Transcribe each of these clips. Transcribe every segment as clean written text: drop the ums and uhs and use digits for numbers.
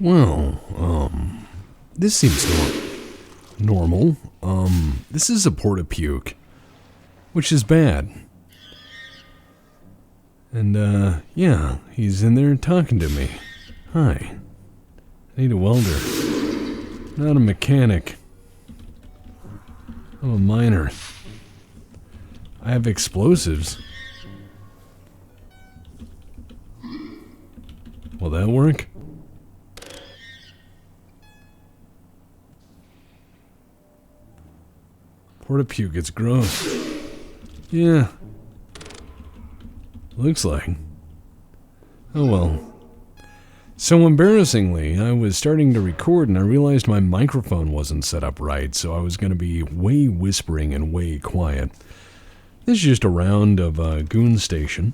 Well, this seems normal. This is a porta-puke, which is bad. And, yeah, he's in there talking to me. Hi. I need a welder. Not a mechanic. I'm a miner. I have explosives. Will that work? Porta-puke, it's gross. Yeah. Looks like. Oh well. So embarrassingly, I was starting to record and I realized my microphone wasn't set up right, so I was going to be way whispering and way quiet. This is just a round of Goon Station.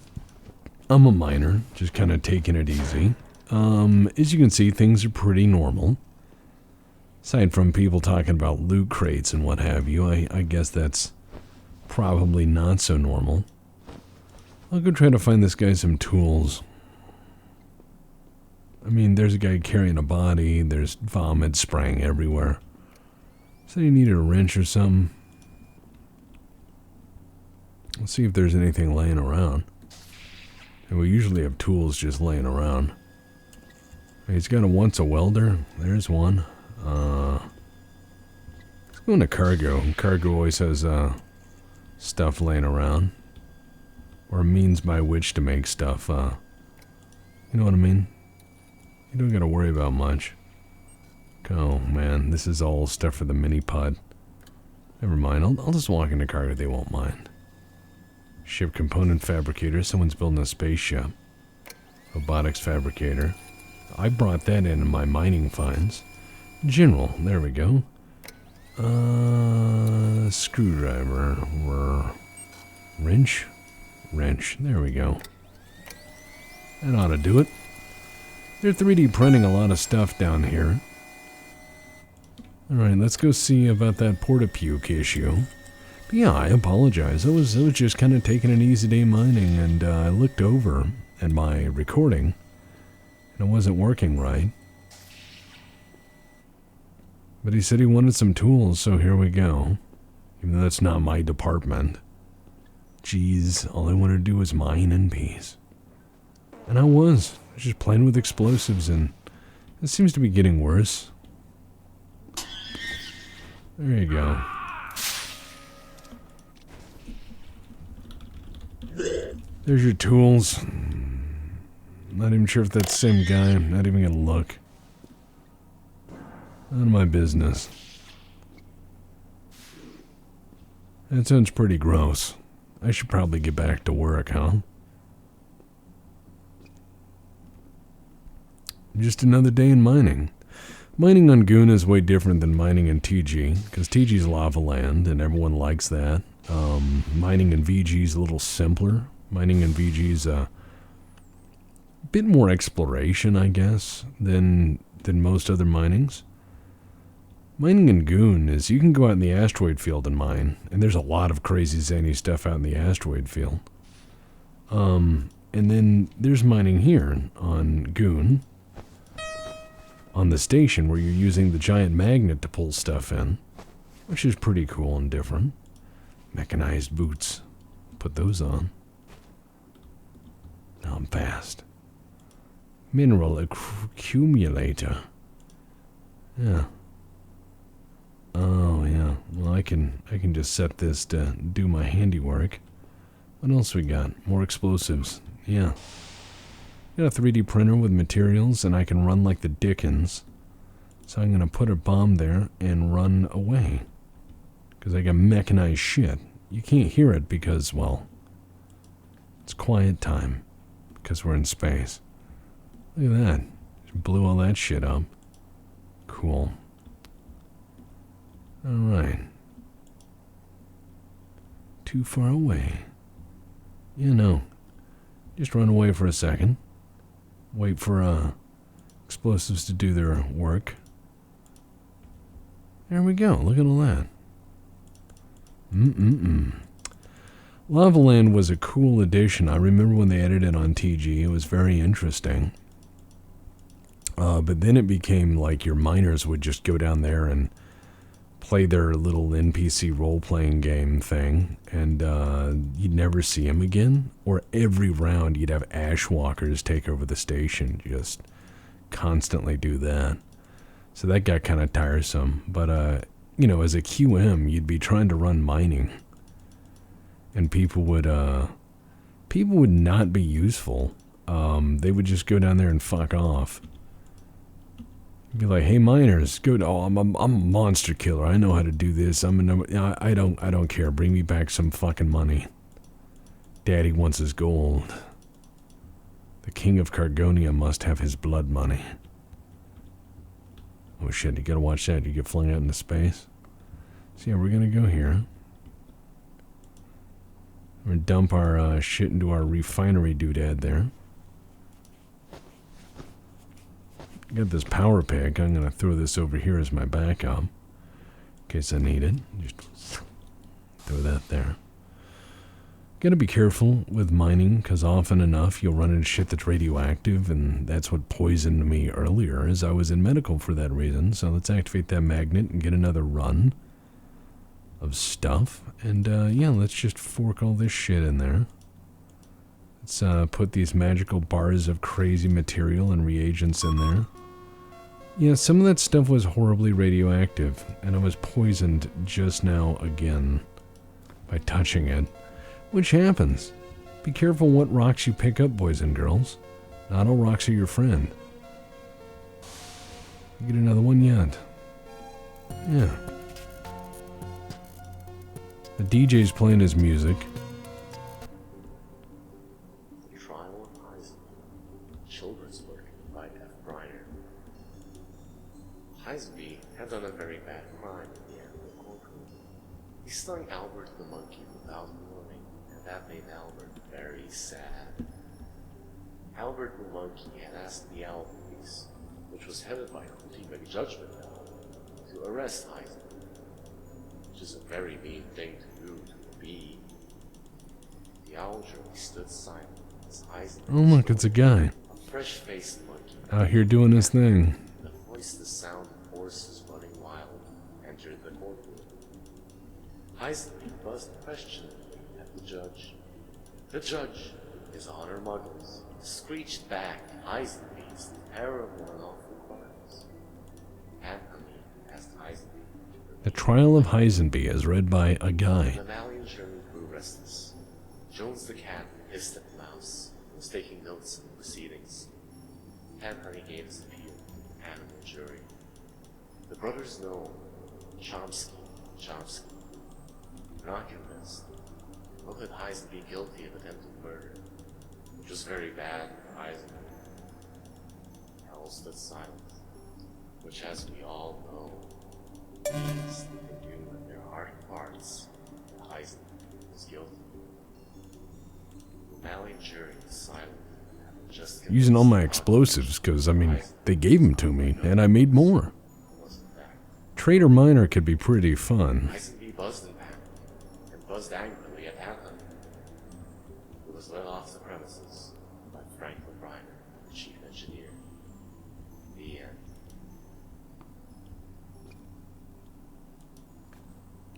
I'm a miner, just kind of taking it easy. As you can see, things are pretty normal. Aside from people talking about loot crates and what have you, I guess that's probably not so normal. I'll go try to find this guy some tools. I mean, there's a guy carrying a body, there's vomit spraying everywhere. So you needed a wrench or something. Let's see if there's anything laying around. And we usually have tools just laying around. He's got a welder. There's one. Let's go into cargo. Cargo always has stuff laying around. Or a means by which to make stuff. You know what I mean? You don't gotta worry about much. Oh man, this is all stuff for the mini pod. Never mind, I'll just walk into cargo, they won't mind. Ship component fabricator, someone's building a spaceship. Robotics fabricator. I brought that in my mining finds. General, there we go. Screwdriver. Wrench? Wrench, there we go. That ought to do it. They're 3D printing a lot of stuff down here. Alright, let's go see about that porta-puke issue. But yeah, I apologize. I was just kind of taking an easy day mining, and I looked over at my recording, and it wasn't working right. But he said he wanted some tools, so here we go. Even though that's not my department. Jeez, all I wanted to do was mine in peace. And I was just playing with explosives, and it seems to be getting worse. There you go. There's your tools. Not even sure if that's the same guy. I'm not even gonna look. None of my business. That sounds pretty gross. I should probably get back to work, huh? Just another day in mining. Mining on Goon is way different than mining in TG, because TG's lava land, and everyone likes that. Mining in VG's a little simpler. Mining in VG's a bit more exploration, I guess, than most other minings. Mining in Goon is you can go out in the asteroid field and mine, and there's a lot of crazy zany stuff out in the asteroid field. And then there's mining here on Goon, on the station where you're using the giant magnet to pull stuff in, which is pretty cool and different. Mechanized boots. Put those on. Now I'm fast. Mineral accumulator. Yeah. Oh yeah. Well, I can just set this to do my handiwork. What else we got? More explosives. Yeah. Got a 3D printer with materials, and I can run like the Dickens. So I'm gonna put a bomb there and run away. Because I got mechanized shit. You can't hear it because, well, it's quiet time. Because we're in space. Look at that. Just blew all that shit up. Cool. Alright. Too far away. You know. Just run away for a second. Wait for explosives to do their work. There we go. Look at all that. Lava Land was a cool addition. I remember when they added it on TG. It was very interesting. But then it became like your miners would just go down there and play their little NPC role-playing game thing, and you'd never see them again. Or every round you'd have ashwalkers take over the station, just constantly do that. So that got kind of tiresome. But, you know, as a QM, you'd be trying to run mining, and people would not be useful. They would just go down there and fuck off. Be like, hey miners, go. Oh, I'm a monster killer. I know how to do this. I don't care. Bring me back some fucking money. Daddy wants his gold. The king of Cargonia must have his blood money. Oh shit! You gotta watch that. You get flung out into space. So yeah, we're gonna go here. We're gonna dump our shit into our refinery doodad there. Got this power pick. I'm gonna throw this over here as my backup in case I need it. Just throw that there. Gotta be careful with mining, because often enough you'll run into shit that's radioactive, and that's what poisoned me earlier, as I was in medical for that reason. So let's activate that magnet and get another run of stuff. And yeah, let's just fork all this shit in there. Let's put these magical bars of crazy material and reagents in there. Yeah, some of that stuff was horribly radioactive, and I was poisoned just now again by touching it, which happens. Be careful what rocks you pick up, boys and girls. Not all rocks are your friend. Get another one yet. Yeah. The DJ's playing his music. Heisby had done a very bad crime in the animal courtroom. He stung Albert the monkey without warning, and that made Albert very sad. Albert the monkey had asked the Owl Police, which was headed by Hootie McJudgment Owl, to arrest Heisby, which is a very mean thing to do to a bee. The owl jury stood silent as Heisby, oh look, it's a guy, a fresh-faced monkey, out here doing his thing. The sound of horses running wild entered the courtroom. Heisby buzzed questioningly at the judge. The judge, his honor muggles, screeched back Heisby's terrible and awful crimes. Anthony asked Heisby. The Trial of Heisenby, as read by a guy. The mammalian jury grew restless. Jones the cat hissed at the mouse, and was taking notes in the proceedings. Anthony gave his appeal. Animal jury. The brothers know Chomsky, not convinced. Looked at Heisenby guilty of attempted murder, which was very bad for Heisenby. Howell stood silent, which, as we all know, means that they knew in their heart of hearts that Heisenby was guilty. The mammalian jury was silent. Using all my explosives, because, I mean, they gave them to me, and I made more. Trader Miner could be pretty fun. Heisenby buzzed in panic, and buzzed angrily at Anthony, who was led off the premises by Franklin Reiner, the chief engineer. The end.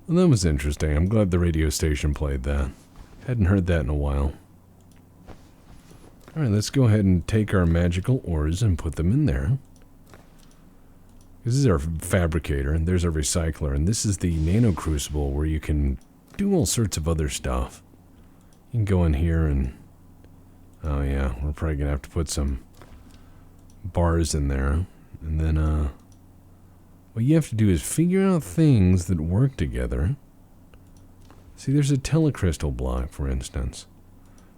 Well, that was interesting. I'm glad the radio station played that. Hadn't heard that in a while. Alright, let's go ahead and take our magical ores and put them in there. This is our fabricator, and there's our recycler, and this is the nano crucible where you can do all sorts of other stuff. You can go in here and... oh yeah, we're probably going to have to put some bars in there. And then, what you have to do is figure out things that work together. See, there's a telecrystal block, for instance.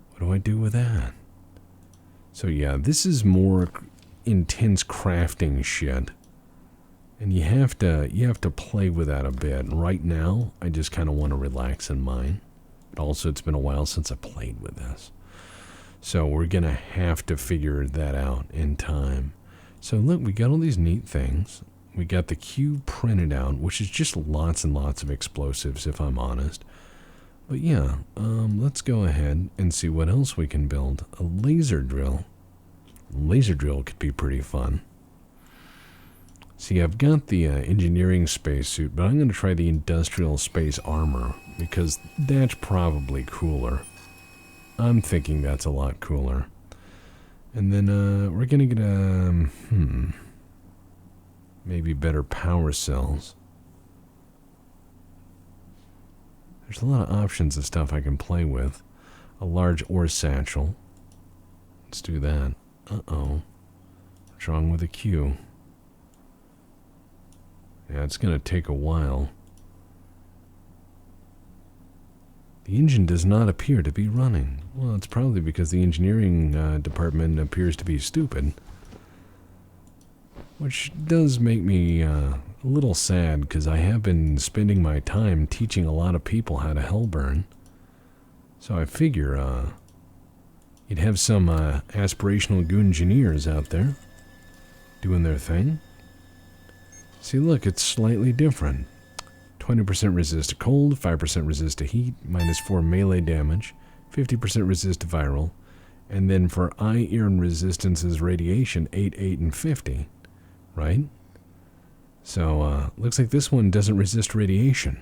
What do I do with that? So yeah, this is more intense crafting shit, and you have to play with that a bit. And right now, I just kind of want to relax in mine. But also, it's been a while since I played with this, so we're gonna have to figure that out in time. So look, we got all these neat things. We got the cube printed out, which is just lots and lots of explosives, if I'm honest. But yeah, let's go ahead and see what else we can build. A laser drill. Laser drill could be pretty fun. See, I've got the engineering spacesuit, but I'm going to try the industrial space armor, because that's probably cooler. I'm thinking that's a lot cooler. And then we're going to get maybe better power cells. There's a lot of options of stuff I can play with. A large ore satchel. Let's do that. Uh-oh. What's wrong with the Q? Yeah, it's going to take a while. The engine does not appear to be running. Well, it's probably because the engineering department appears to be stupid. Which does make me a little sad, because I have been spending my time teaching a lot of people how to hellburn. So I figure you'd have some aspirational goon engineers out there doing their thing. See, look, it's slightly different. 20% resist to cold, 5% resist to heat, -4 melee damage, 50% resist to viral, and then for iron resistances radiation, 8, 8, and 50, right? So, looks like this one doesn't resist radiation.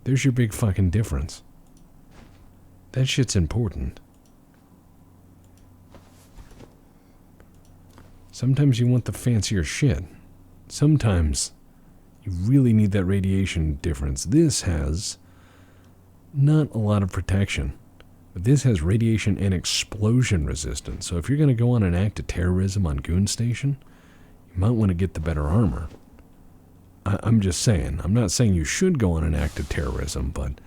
There's your big fucking difference. That shit's important. Sometimes you want the fancier shit. Sometimes you really need that radiation difference. This has not a lot of protection, but this has radiation and explosion resistance. So if you're going to go on an act of terrorism on Goon Station, you might want to get the better armor. I'm just saying. I'm not saying you should go on an act of terrorism, but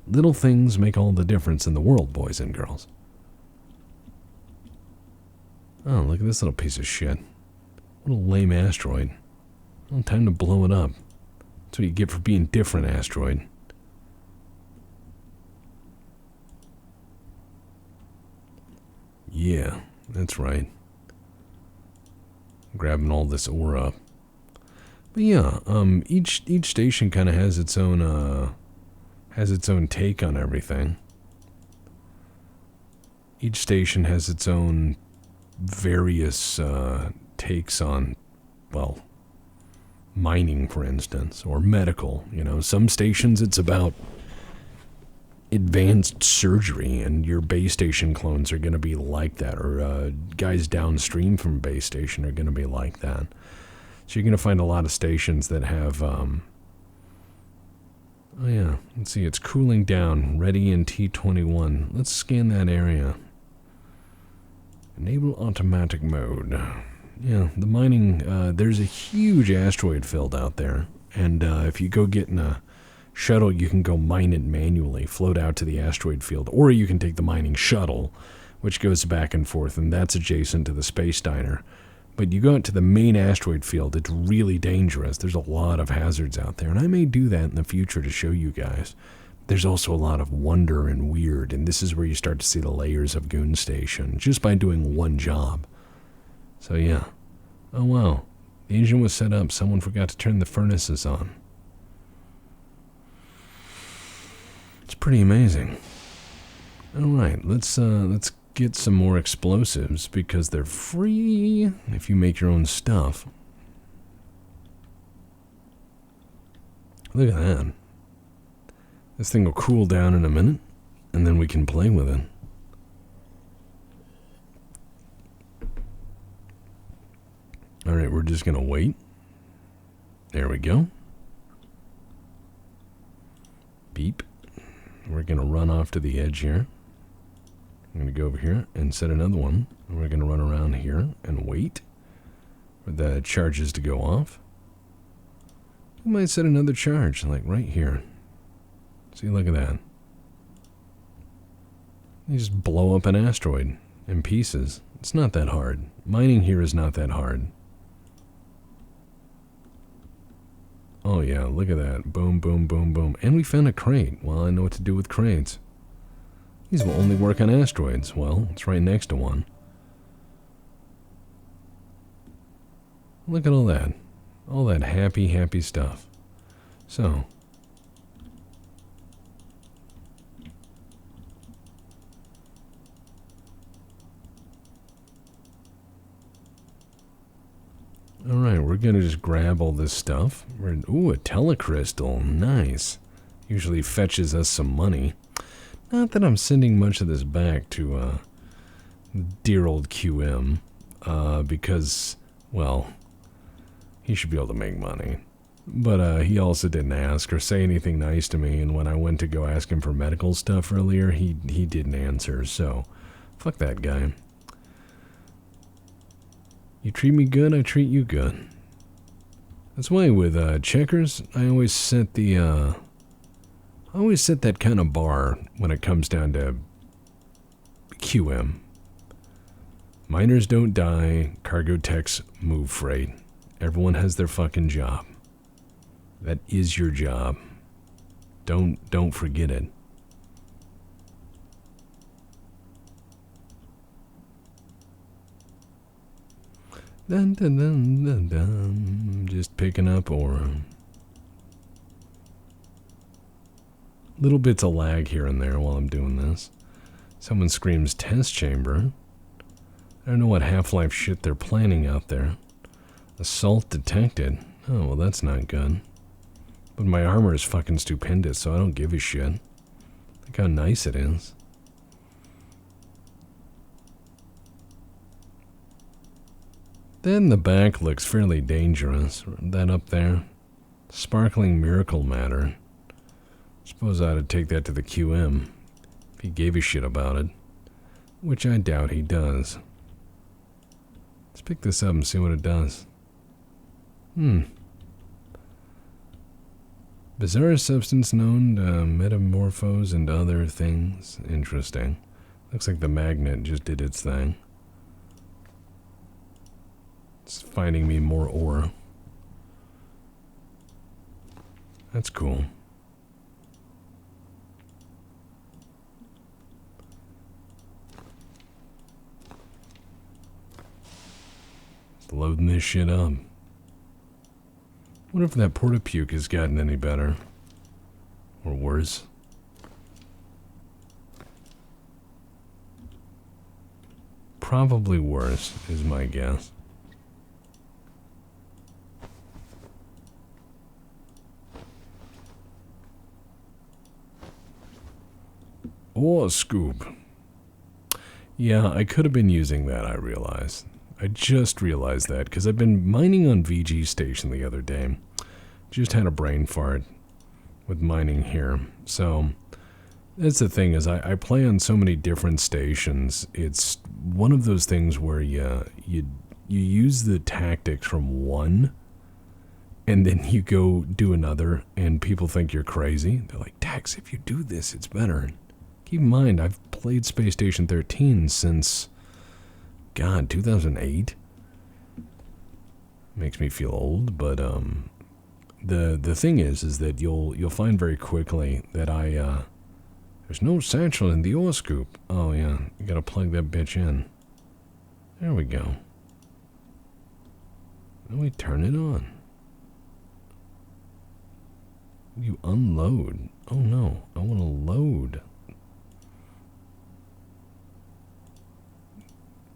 little things make all the difference in the world, boys and girls. Oh, look at this little piece of shit. What a lame asteroid. Well, time to blow it up. That's what you get for being different, asteroid. Yeah, that's right. Grabbing all this ore up. But yeah, each station kind of has its own take on everything. Each station has its own various takes on, well, mining, for instance, or medical. You know, some stations it's about advanced surgery, and your base station clones are going to be like that, or guys downstream from base station are going to be like that. So you're going to find a lot of stations that have, oh yeah, let's see, it's cooling down, ready in T21. Let's scan that area. Enable automatic mode. Yeah, the mining, there's a huge asteroid field out there, and if you go get in a shuttle, you can go mine it manually, float out to the asteroid field, or you can take the mining shuttle, which goes back and forth, and that's adjacent to the space diner. But you go out to the main asteroid field, it's really dangerous. There's a lot of hazards out there, and I may do that in the future to show you guys. There's also a lot of wonder and weird, and this is where you start to see the layers of Goon Station, just by doing one job. So yeah. Oh wow, the engine was set up, someone forgot to turn the furnaces on. It's pretty amazing. Alright, let's get some more explosives, because they're free if you make your own stuff. Look at that. This thing will cool down in a minute, and then we can play with it. Alright, we're just going to wait. There we go. Beep. We're going to run off to the edge here. I'm going to go over here and set another one. And we're going to run around here and wait for the charges to go off. We might set another charge, like right here. See, look at that. You just blow up an asteroid in pieces. It's not that hard. Mining here is not that hard. Oh yeah, look at that. Boom, boom, boom, boom. And we found a crate. Well, I know what to do with crates. These will only work on asteroids. Well, it's right next to one. Look at all that. All that happy, happy stuff. So. Alright, we're gonna just grab all this stuff. Ooh, a telecrystal. Nice. Usually fetches us some money. Not that I'm sending much of this back to dear old QM, because, well, he should be able to make money. But he also didn't ask or say anything nice to me, and when I went to go ask him for medical stuff earlier, he didn't answer, so fuck that guy. You treat me good, I treat you good. That's why with checkers, I always set that kind of bar when it comes down to QM. Miners don't die, cargo techs move freight. Everyone has their fucking job. That is your job. Don't forget it. Dun, dun, dun, dun, dun. Just picking up aura. Little bits of lag here and there while I'm doing this. Someone screams test chamber. I don't know what Half-Life shit they're planning out there. Assault detected. Oh, well, that's not good. But my armor is fucking stupendous, so I don't give a shit. Look how nice it is. Then the back looks fairly dangerous. That up there. Sparkling miracle matter. Suppose I ought to take that to the QM. If he gave a shit about it. Which I doubt he does. Let's pick this up and see what it does. Bizarre substance known to metamorphose into other things. Interesting. Looks like the magnet just did its thing. It's finding me more ore. That's cool. Just loading this shit up. Wonder if that porta-puke has gotten any better. Or worse. Probably worse, is my guess. Ore scoop. Yeah, I could have been using that, I realized. I just realized that, because I've been mining on VG Station the other day. Just had a brain fart with mining here. So, that's the thing, is I play on so many different stations. It's one of those things where you use the tactics from one, and then you go do another, and people think you're crazy. They're like, Dax, if you do this, it's better. Keep in mind, I've played Space Station 13 since, God, 2008? Makes me feel old, but the thing is that you'll find very quickly that there's no satchel in the ore scoop. Oh yeah, you gotta plug that bitch in. There we go. Then we turn it on. You unload. Oh no, I want to load.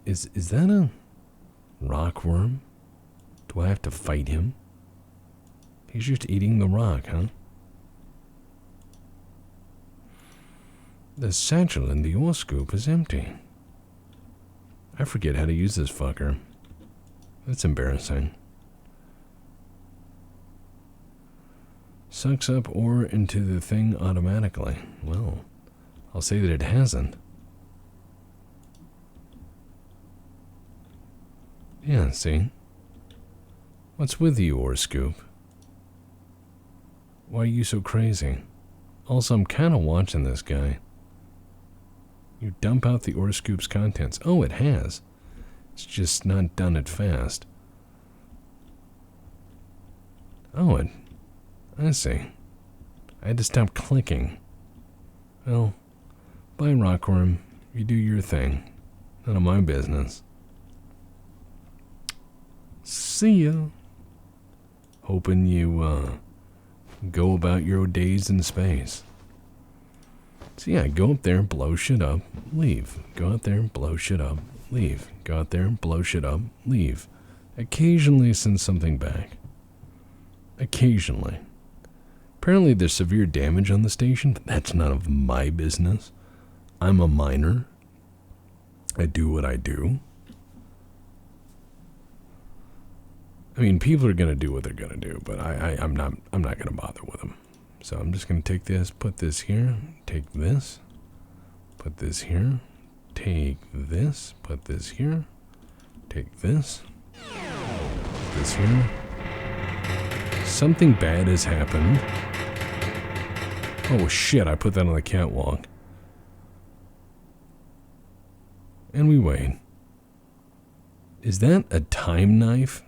Is that a rockworm? Do I have to fight him? He's just eating the rock, huh? The satchel in the ore scoop is empty. I forget how to use this fucker. That's embarrassing. Sucks up ore into the thing automatically. Well, I'll say that it hasn't. Yeah, see? What's with the ore scoop? Why are you so crazy? Also, I'm kind of watching this guy. You dump out the ore scoop's contents. Oh, it has. It's just not done it fast. Oh, I see. I had to stop clicking. Well, bye, rockworm. You do your thing. None of my business. See ya. Hoping you, go about your days in space. So yeah, go up there, blow shit up, leave. Go out there, blow shit up, leave. Go out there, blow shit up, leave. Occasionally send something back. Occasionally. Apparently there's severe damage on the station, but that's none of my business. I'm a miner. I do what I do. I mean, people are going to do what they're going to do, but I'm not going to bother with them. So I'm just going to take this, put this here, take this, put this here, take this, put this here, take this, put this here. Something bad has happened. Oh shit, I put that on the catwalk. And we wait. Is that a time knife?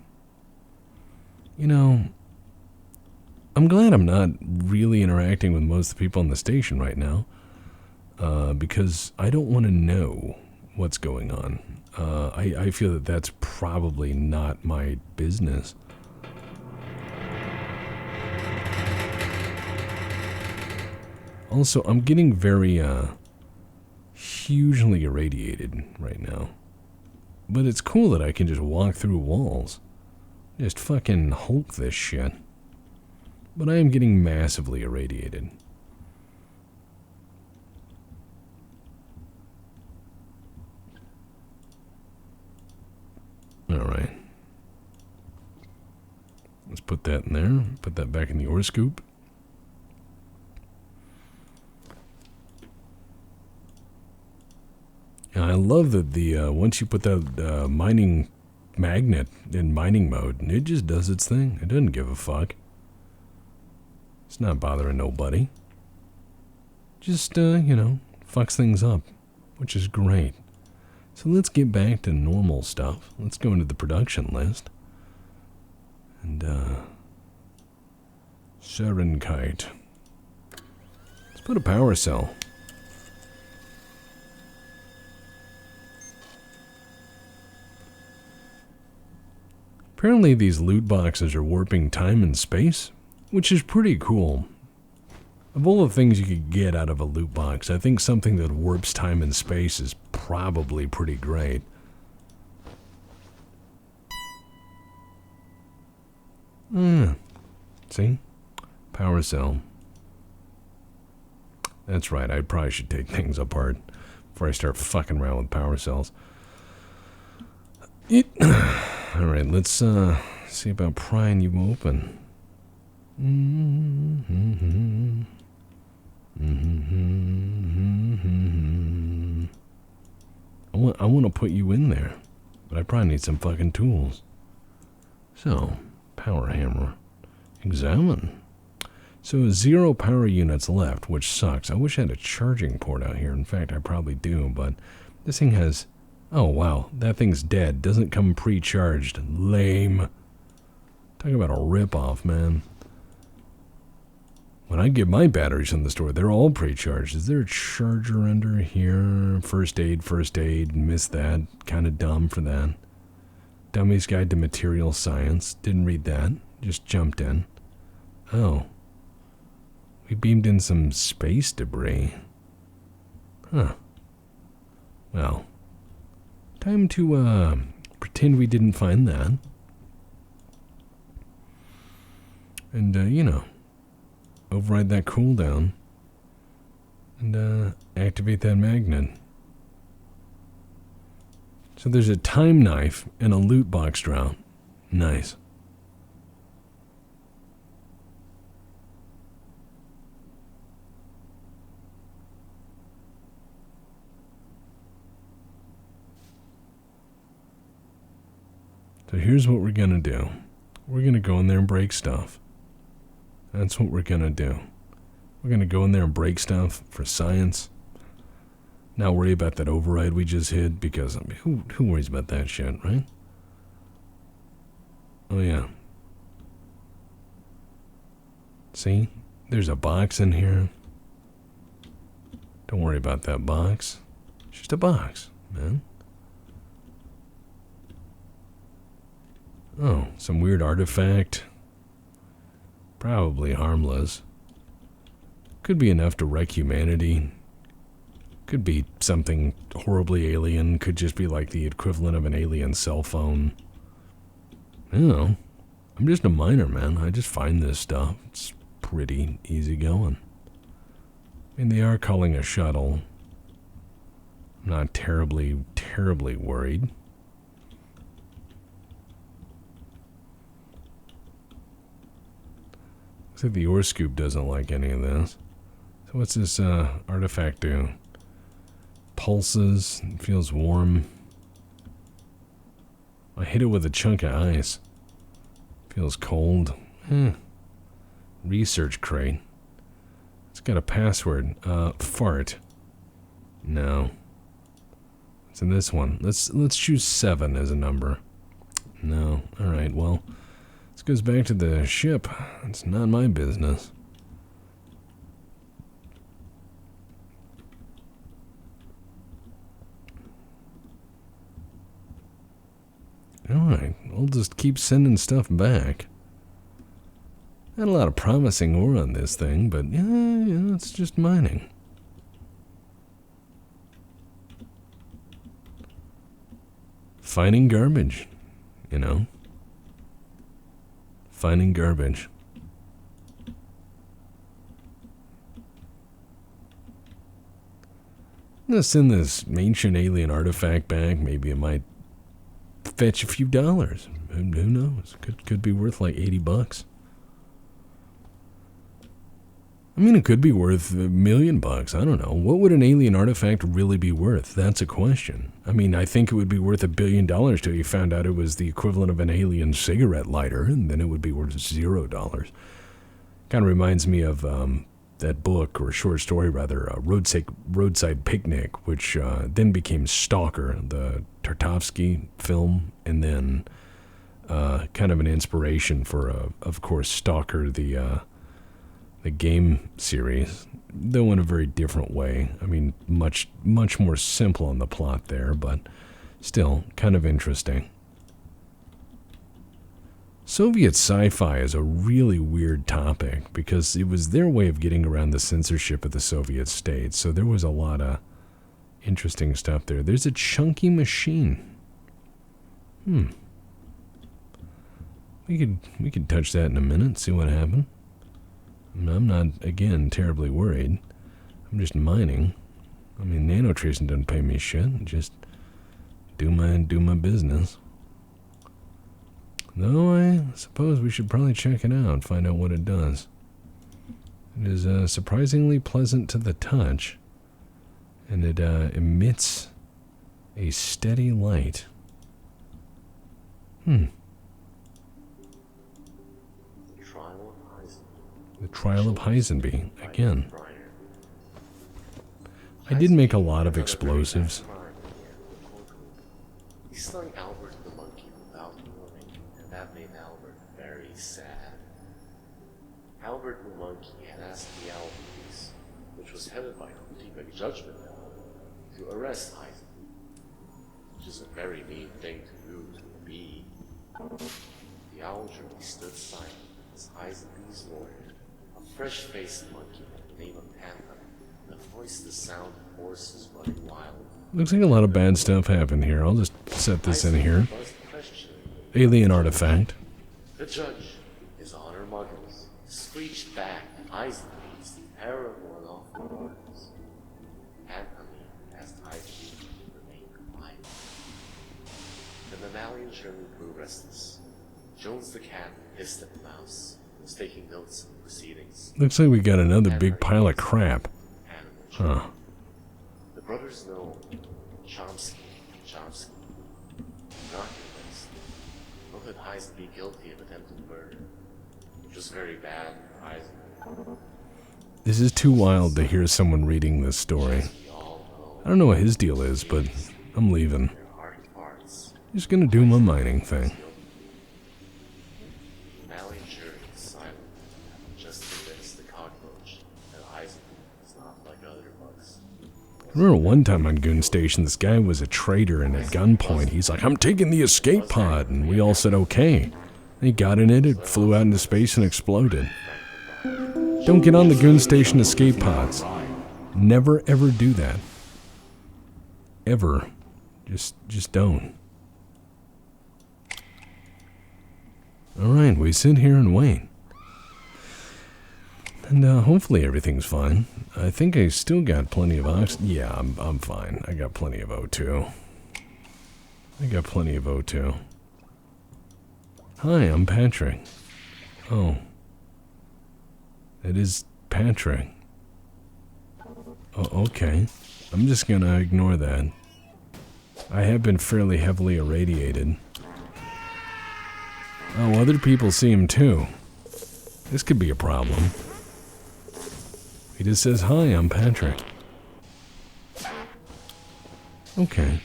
You know, I'm glad I'm not really interacting with most of the people on the station right now, because I don't want to know what's going on. I feel that that's probably not my business. Also, I'm getting very, hugely irradiated right now. But it's cool that I can just walk through walls. Just fucking Hulk this shit. But I am getting massively irradiated. Alright. Let's put that in there. Put that back in the ore scoop. And I love that the once you put that mining magnet in mining mode, it just does its thing. It doesn't give a fuck. It's not bothering nobody. Just, you know, fucks things up, which is great. So let's get back to normal stuff. Let's go into the production list. And, Serenkite. Let's put a power cell. Apparently these loot boxes are warping time and space, which is pretty cool. Of all the things you could get out of a loot box, I think something that warps time and space is probably pretty great. See? Power cell. That's right, I probably should take things apart before I start fucking around with power cells. Alright, let's see about prying you open. I want to put you in there, but I probably need some fucking tools. So, power hammer. Examine. So 0 power units left, which sucks. I wish I had a charging port out here. In fact, I probably do, but this thing has... Oh, wow. That thing's dead. Doesn't come pre-charged. Lame. Talk about a rip-off, man. When I get my batteries in the store, they're all pre-charged. Is there a charger under here? First aid. Missed that. Kind of dumb for that. Dummy's Guide to Material Science. Didn't read that. Just jumped in. Oh. We beamed in some space debris. Huh. Well. Time to, pretend we didn't find that. And, you know, override that cooldown. And, activate that magnet. So there's a time knife and a loot box drop. Nice. So here's what we're going to do. We're going to go in there and break stuff. That's what we're going to do. We're going to go in there and break stuff for science. Not worry about that override we just hit, because I mean, who worries about that shit, right? Oh yeah. See? There's a box in here. Don't worry about that box. It's just a box, man. Oh, some weird artifact. Probably harmless. Could be enough to wreck humanity. Could be something horribly alien. Could just be like the equivalent of an alien cell phone. I don't know. I'm just a miner, man. I just find this stuff. It's pretty easy going. I mean, they are calling a shuttle. I'm not terribly worried. Looks like the ore scoop doesn't like any of this. So what's this artifact do? Pulses. It feels warm. I hit it with a chunk of ice. Feels cold. Research crate. It's got a password. Fart. No. What's in this one? Let's choose 7 as a number. No. Alright, well. This goes back to the ship. It's not my business. Alright, we'll just keep sending stuff back. Not a lot of promising ore on this thing, but yeah, it's just mining. Finding garbage, you know. Finding garbage. I'm gonna send this ancient alien artifact back. Maybe it might fetch a few dollars. Who knows? Could be worth like $80. I mean, it could be worth $1 million. I don't know. What would an alien artifact really be worth? That's a question. I mean, I think it would be worth $1 billion till you found out it was the equivalent of an alien cigarette lighter, and then it would be worth $0. Kind of reminds me of that book, or short story rather, Roadside Picnic, which then became Stalker, the Tarkovsky film, and then kind of an inspiration for, of course, Stalker, the game series, though in a very different way. I mean, much more simple on the plot there, but still kind of interesting. Soviet sci-fi is a really weird topic because it was their way of getting around the censorship of the Soviet states, so there was a lot of interesting stuff there. There's a chunky machine. We could touch that in a minute, see what happened. I'm not, again, terribly worried. I'm just mining. I mean, nanotracing doesn't pay me shit. Just do my business. Though I suppose we should probably check it out, find out what it does. It is surprisingly pleasant to the touch, and it emits a steady light. The Trial of Heisenberg, again. I did make a lot of explosives. He stung Albert the monkey without warning, and that made Albert very sad. Albert the monkey had asked the Owl Police, which was headed by Hootie McJudgment, to arrest Heisenberg, which is a very mean thing to do to a bee. The owl jury stood silent as Heisenberg's lawyer, a fresh-faced monkey by the name of Panther, that voiced the sound of horses running wild. Looks like a lot of bad stuff happened here. I'll just set this in here. Alien artifact. The judge, his honor muggles, screeched back at Heisenberg's terrible and awful words. Anthony asked Heisenberg to remain quiet. The mammalian German grew restless. Jones the cat hissed at the mouse, and was taking notes of the proceedings. Looks like we got another big pile of crap. Huh. The brothers know Chomsky, not convinced. Both had Heisenberg guilty of attempted murder, which was very bad for Heisenberg. This is too wild to hear someone reading this story. I don't know what his deal is, but I'm leaving. Just gonna do my mining thing. I remember one time on Goon Station, this guy was a traitor, and at gunpoint, he's like, "I'm taking the escape pod," and we all said, "Okay." And he got in it, it flew out into space and exploded. Don't get on the Goon Station escape pods. Never, ever do that. Ever. Just don't. Alright, we sit here and wait. And hopefully everything's fine. I think I still got plenty of oxygen. Yeah, I'm fine. I got plenty of O2. Hi, I'm Patrick. Oh. It is Patrick. Oh, okay. I'm just gonna ignore that. I have been fairly heavily irradiated. Oh, other people see him too. This could be a problem. He just says, hi, I'm Patrick. Okay.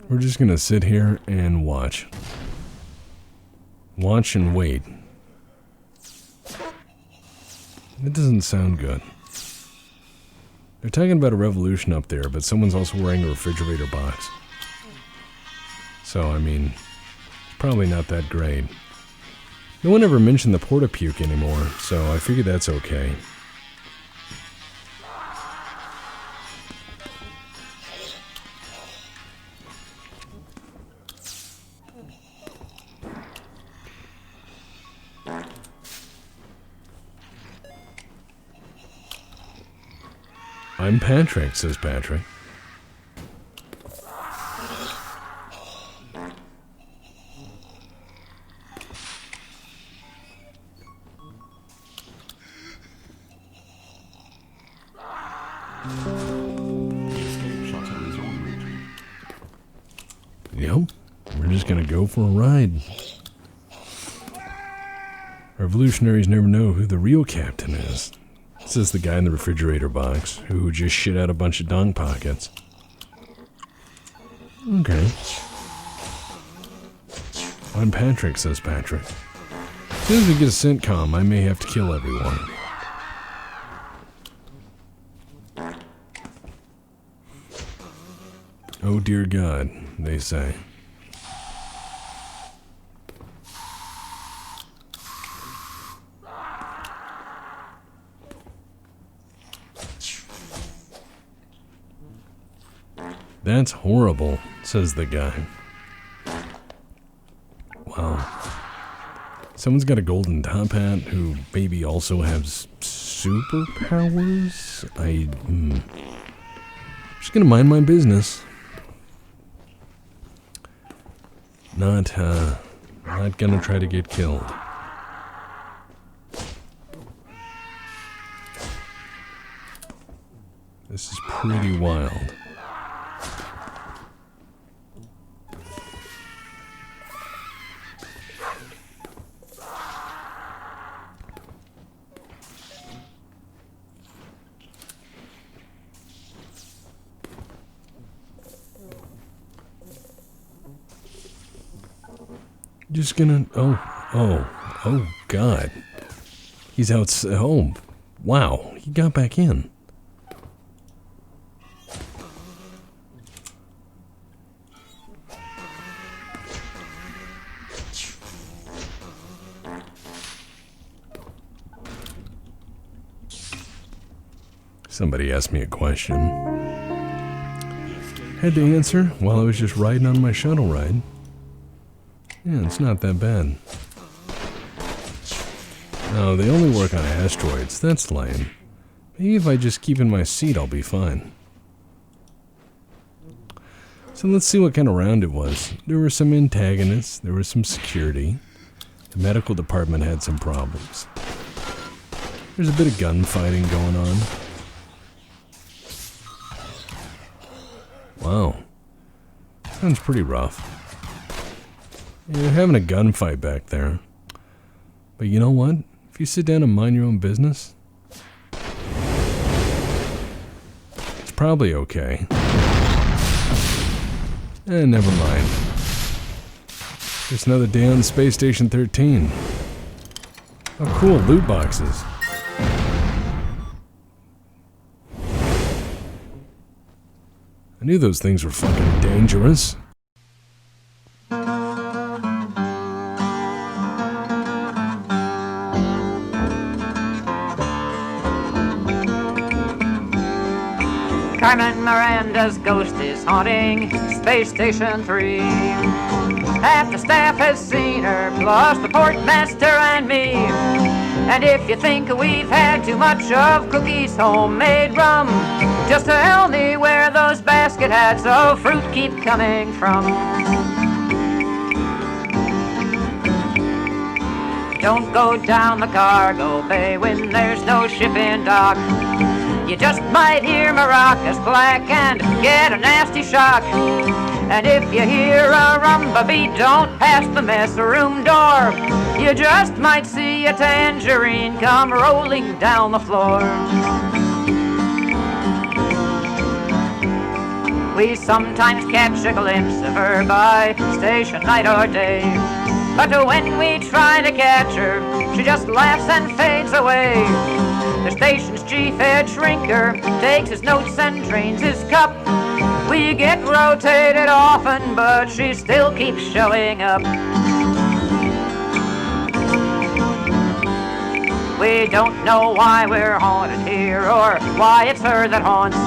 We're just gonna sit here and watch. Watch and wait. That doesn't sound good. They're talking about a revolution up there, but someone's also wearing a refrigerator box. So, I mean, it's probably not that great. No one ever mentioned the porta-puke anymore, so I figured that's okay. I'm Patrick, says Patrick. Yep, we're just gonna go for a ride. Revolutionaries never know who the real captain is. This is the guy in the refrigerator box who just shit out a bunch of dong pockets. Okay. I'm Patrick, says Patrick. As soon as we get a CENTCOM, I may have to kill everyone. Oh dear God, they say. That's horrible, says the guy. Wow. Someone's got a golden top hat who maybe also has superpowers? I'm just gonna mind my business. Not gonna try to get killed. This is pretty wild. Just gonna, oh God. He's out, oh, wow, he got back in. Somebody asked me a question. Had to answer while I was just riding on my shuttle ride. Yeah, it's not that bad. No, they only work on asteroids. That's lame. Maybe if I just keep in my seat, I'll be fine. So let's see what kind of round it was. There were some antagonists. There was some security. The medical department had some problems. There's a bit of gunfighting going on. Wow. Sounds pretty rough. You're having a gunfight back there. But you know what? If you sit down and mind your own business, it's probably okay. Never mind. Just another day on Space Station 13. Oh cool, loot boxes. I knew those things were fucking dangerous. Carmen Miranda's ghost is haunting Space Station 3. Half the staff has seen her, plus the portmaster and me. And if you think we've had too much of Cookie's homemade rum, just tell me where those basket hats of fruit keep coming from. Don't go down the cargo bay when there's no ship in dock. You just might hear maracas clack and get a nasty shock. And if you hear a rumba beat, don't pass the mess room door. You just might see a tangerine come rolling down the floor. We sometimes catch a glimpse of her by station night or day. But when we try to catch her, she just laughs and fades away. The station's chief head shrinker takes his notes and drains his cup. We get rotated often, but she still keeps showing up. We don't know why we're haunted here or why it's her that haunts.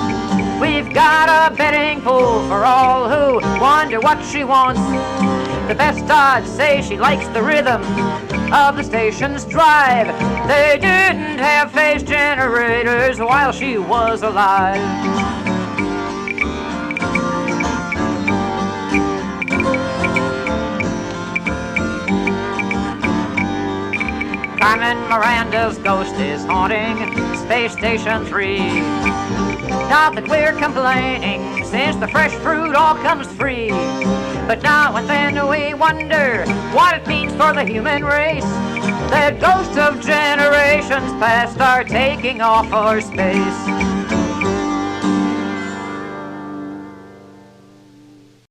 We've got a betting pool for all who wonder what she wants. The best odds say she likes the rhythm of the station's drive. They didn't have phase generators while she was alive. Carmen Miranda's ghost is haunting Space Station 3. Not that we're complaining, since the fresh fruit all comes free. But now and then we wonder what it means for the human race that ghosts of generations past are taking off our space.